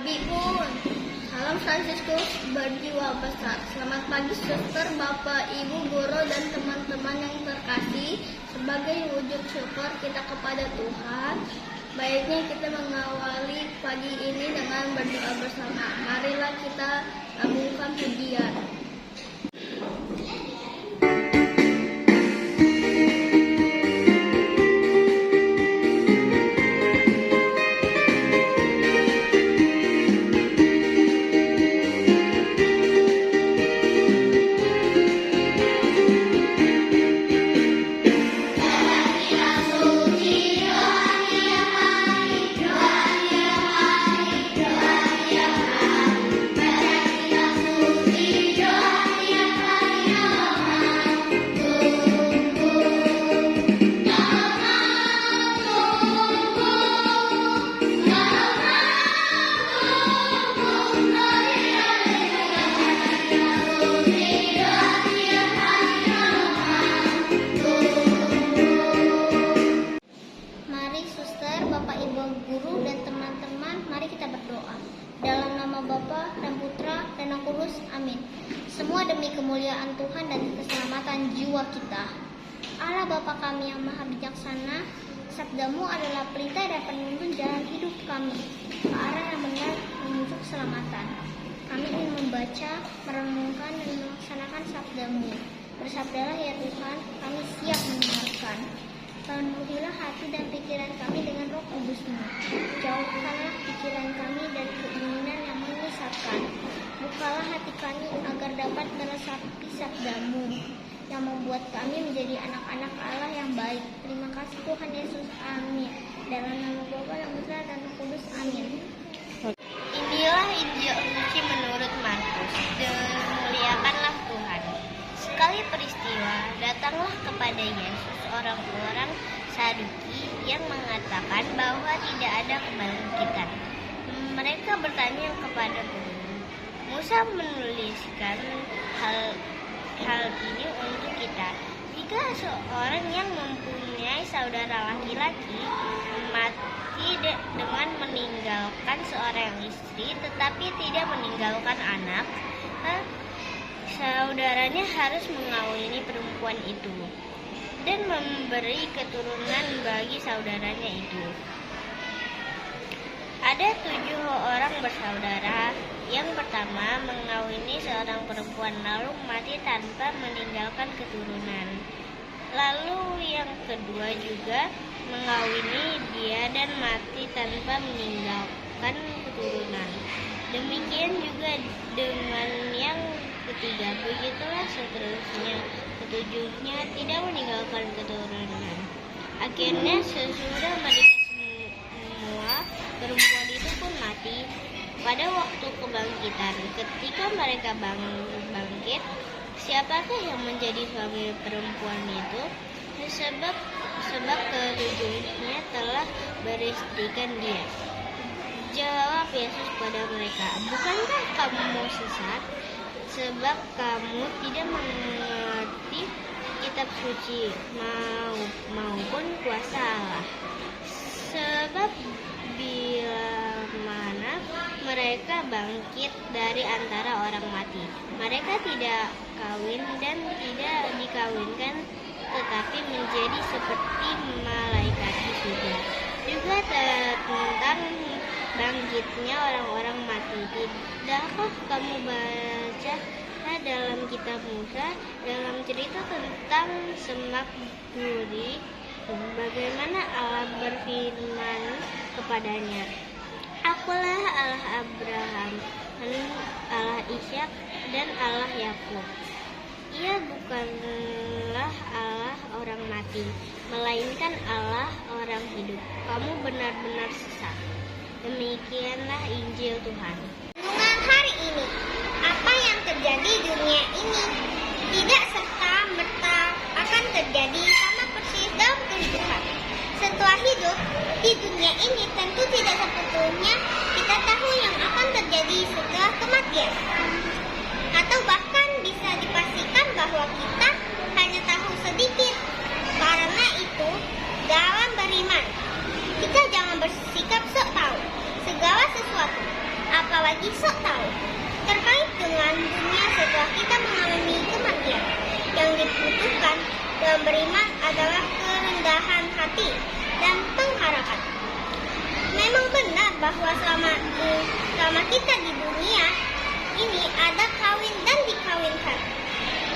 Nabi pun. Salam Fransiskus berjiwa besar. Selamat pagi suster, bapak, ibu, guru, dan teman-teman yang terkasih. Sebagai wujud syukur kita kepada Tuhan, baiknya kita mengawali pagi ini dengan berdoa bersama. Marilah kita lakukan pujian. Guru dan teman-teman, mari kita berdoa. Dalam nama Bapa dan Putra dan Roh Kudus, amin. Semua demi kemuliaan Tuhan dan keselamatan jiwa kita. Allah Bapa kami yang maha bijaksana, sabdamu adalah pelita dan penuntun jalan hidup kami ke arah yang benar menuju keselamatan. Kami ingin membaca, merenungkan, dan melaksanakan sabdamu. Bersabdalah ya Tuhan, kami siap mendengarkan. Penuhilah hati dan pikiran kami dengan Roh Kudus-Mu. Jauhkanlah pikiran kami dari keinginan yang menyesatkan. Bukalah hati kami agar dapat meresapi sabdamu yang membuat kami menjadi anak-anak Allah yang baik. Terima kasih Tuhan Yesus, amin. Dalam nama Bapa dan Putra dan Roh Kudus, amin. Inilah Injil suci menurut Markus. Dimuliakanlah Tuhan. Sekali peristiwa, datanglah kepada Yesus orang-orang Saduki yang mengatakan bahwa tidak ada kebangkitan. Mereka bertanya kepada Guru, Musa menuliskan hal ini untuk kita. Jika seorang yang mempunyai saudara laki-laki mati dengan meninggalkan seorang istri tetapi tidak meninggalkan anak, saudaranya harus mengawini perempuan itu dan memberi keturunan bagi saudaranya itu. Ada 7 orang bersaudara. Yang pertama mengawini seorang perempuan lalu mati tanpa meninggalkan keturunan. Lalu yang kedua juga mengawini dia dan mati tanpa meninggalkan keturunan. Demikian juga dengan yang ketiga, begitulah seterusnya. Ketujuhnya tidak meninggalkan keturunan. Akhirnya sesudah mereka semua, perempuan itu pun mati. Pada waktu kebangkitan, ketika mereka bangkit, siapakah yang menjadi suami perempuan itu? Sebab ketujuhnya telah beristrikan dia. Jawab Yesus pada mereka, bukankah kamu sesat? Sebab kamu tidak mengerti kitab suci maupun kuasa Allah. Sebab bila mana mereka bangkit dari antara orang mati, mereka tidak kawin dan tidak dikawinkan, tetapi menjadi seperti malaikat di surga. Juga tentang bangkitnya orang-orang mati, tidakkah kamu baca dalam kitab Musa, dalam cerita tentang semak duri, bagaimana Allah berfirman kepadanya, Akulah Allah Abraham, Allah Ishak, dan Allah Yakub. Ia bukanlah Allah orang mati, melainkan Allah orang hidup. Kamu benar-benar sesat. Demikianlah Injil Tuhan. Renungan hari ini, apa yang terjadi di dunia ini tidak serta-merta akan terjadi sama persis dalam kehidupan. Setelah hidup di dunia ini tentu tidak sepenuhnya kita tahu yang akan terjadi setelah kematian. Atau bahkan bisa dipastikan bahwa kita hanya tahu sedikit. Karena itu, dalam beriman, kita jangan bersikap sok tahu segala sesuatu. lagi sok tahu terkait dengan dunia setelah kita mengalami kematian. Yang dibutuhkan dalam beriman adalah kerendahan hati dan pengharapan. Memang benar bahwa selama kita di dunia ini ada kawin dan dikawinkan.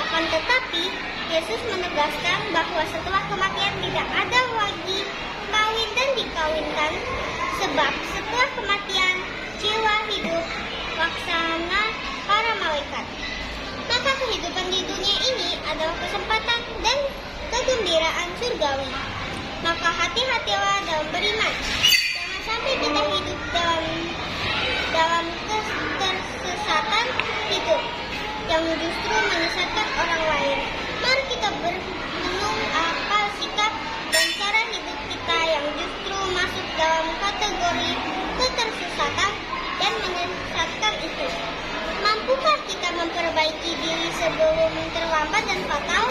Akan tetapi, Yesus menegaskan bahwa setelah kematian tidak ada lagi kawin dan dikawinkan, sebab setelah kematian jiwa hidup laksana para malaikat. Maka kehidupan di dunia ini adalah kesempatan dan kegembiraan surgawi. Maka hati-hatilah dalam beriman. Jangan sampai kita hidup dalam ketersesatan hidup yang justru menyesatkan orang lain. Mari kita merenung apa sikap dan cara hidup kita yang justru masuk dalam kategori ketersesatan dan menyesatkan itu. Mampukah kita memperbaiki diri sebelum terlambat dan fatal?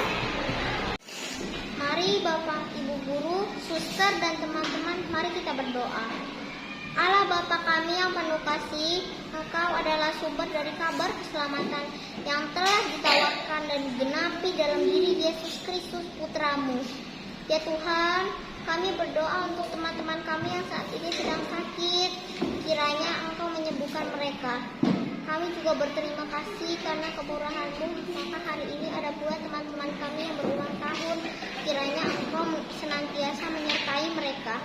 Mari Bapak, Ibu Guru, Suster, dan teman-teman, mari kita berdoa. Allah Bapa kami yang penuh kasih, Engkau adalah sumber dari kabar keselamatan yang telah ditawarkan dan digenapi dalam diri Yesus Kristus Putramu. Ya Tuhan, kami berdoa untuk teman-teman kami yang saat ini sedang sakit, kiranya Engkau menyembuhkan mereka. Kami juga berterima kasih karena kemurahan-Mu, maka hari ini ada pula teman-teman kami yang berulang tahun, kiranya Engkau senantiasa menyertai mereka.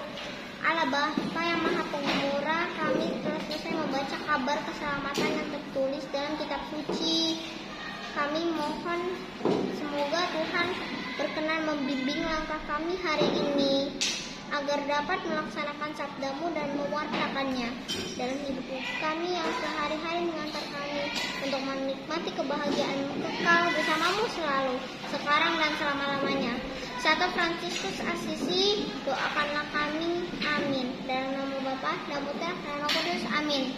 Allah Bapa yang Maha Pemurah, kami telah selesai membaca kabar keselamatan yang tertulis dalam kitab suci. Kami mohon semoga Tuhan berkenan membimbing langkah kami hari ini, agar dapat melaksanakan sabda-Mu dan mewartakannya dalam hidup kami yang sehari-hari mengantar kami untuk menikmati kebahagiaan kekal bersama-Mu selalu, sekarang dan selama-lamanya. Santo Fransiskus Asisi, doakanlah kami. Amin. Dalam nama Bapa dan Putra dan Roh Kudus. Amin.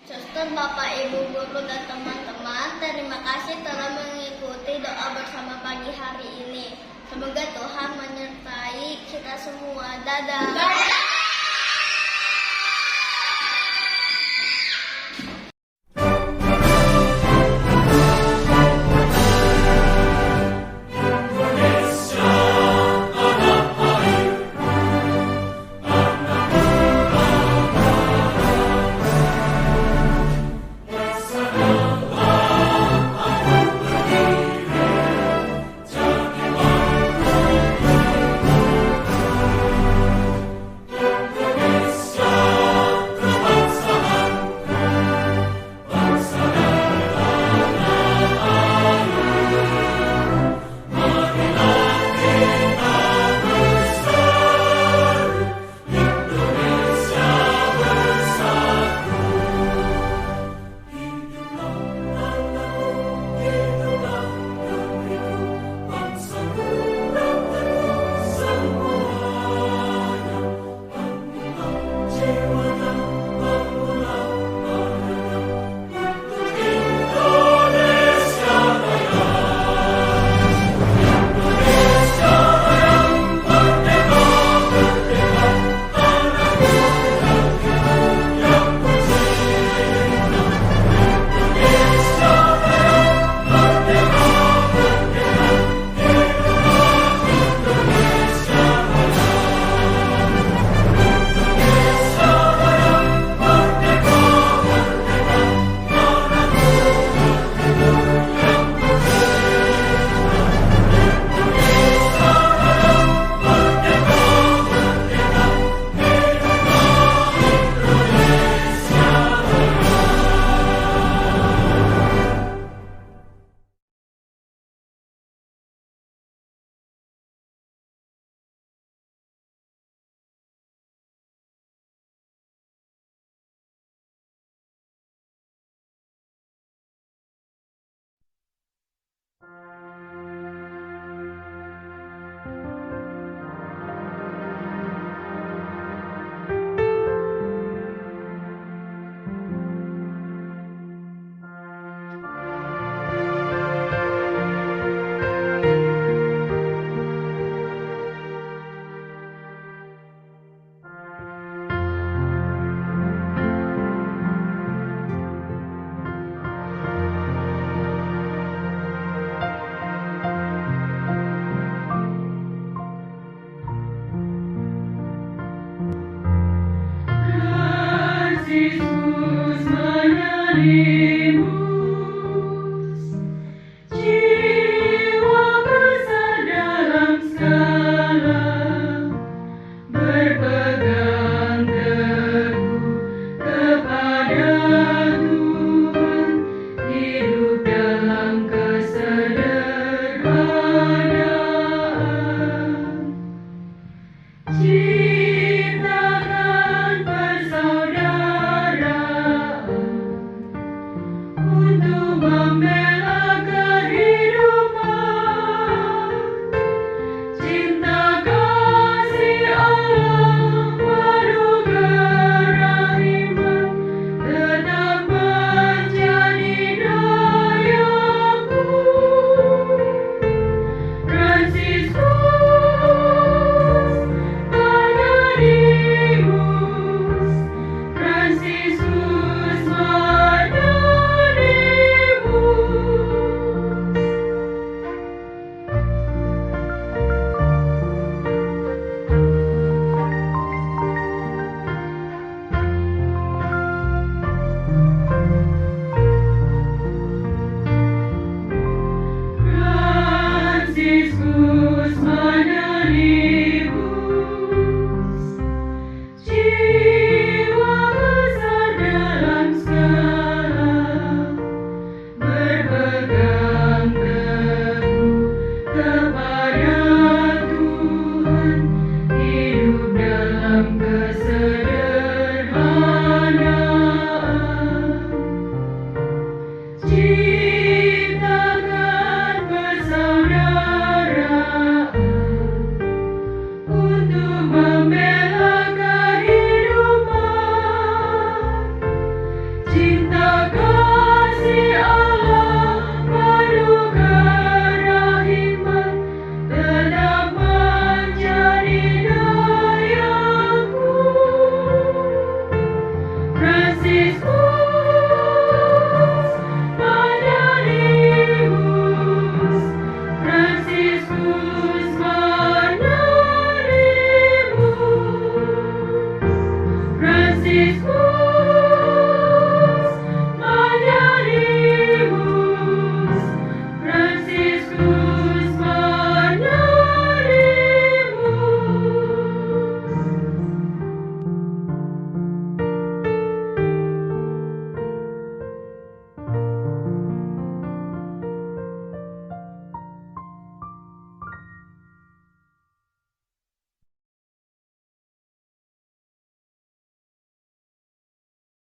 Suster, Bapak, Ibu Guru, dan teman-teman, terima kasih telah mengikuti doa bersama pagi hari ini. Semoga Tuhan menyertai kita semua. Dadah. Yesus menerima